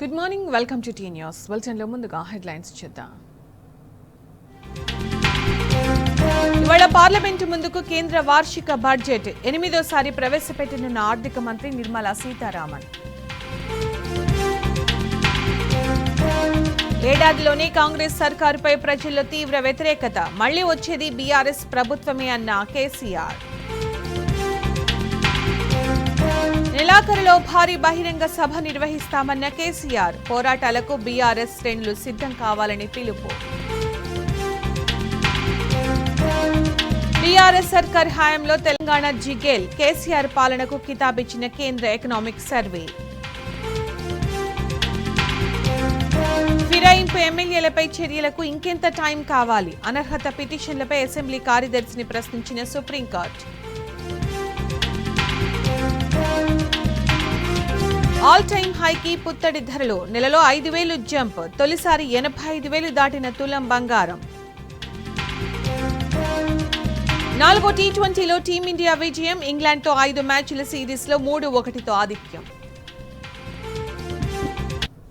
Good morning, welcome to T news. బులెటిన్లో ముందుగా headlines చూద్దాం. ఇవాళ పార్లమెంటు ముందుకు కేంద్ర వార్షిక బడ్జెట్ 8వ ప్రవేశపెట్టనున్న ఆర్థిక మంత్రి నిర్మలా సీతారామన్. ఏడాదిలోనే కాంగ్రెస్ సర్కారుపై ప్రజల్లో తీవ్ర వ్యతిరేకత, మళ్లీ వచ్చేది బీఆర్ఎస్ ప్రభుత్వమే అన్న కేసీఆర్. నెలాఖరులో భారీ బహిరంగ సభ నిర్వహిస్తామన్న కేసీఆర్. పోరాటాలకు బీఆర్ఎస్ శ్రేణులు సిద్ధం కావాలని పిలుపు. బీఆర్ఎస్ సర్కార్ హయాంలో తెలంగాణ జిగేల్, కేసీఆర్ పాలనకు కితాబిచ్చిన కేంద్ర ఎకనామిక్ సర్వే. ఫిరాయింపు ఎమ్మెల్యేలపై చర్యలకు ఇంకెంత టైం కావాలి? అనర్హత పిటిషన్లపై అసెంబ్లీ కార్యదర్శిని ప్రశ్నించిన సుప్రీంకోర్టు. ఆల్ టైమ్ హైకి పుత్తడి ధరలు, నెలలో 5,000 జంప్, తొలిసారి 85,000 దాటిన తులం బంగారం. 4వ టీ20లో టీమిండియా విజయం, ఇంగ్లాండ్తో 5 మ్యాచ్ల సిరీస్లో 3-1తో ఆధిక్యం.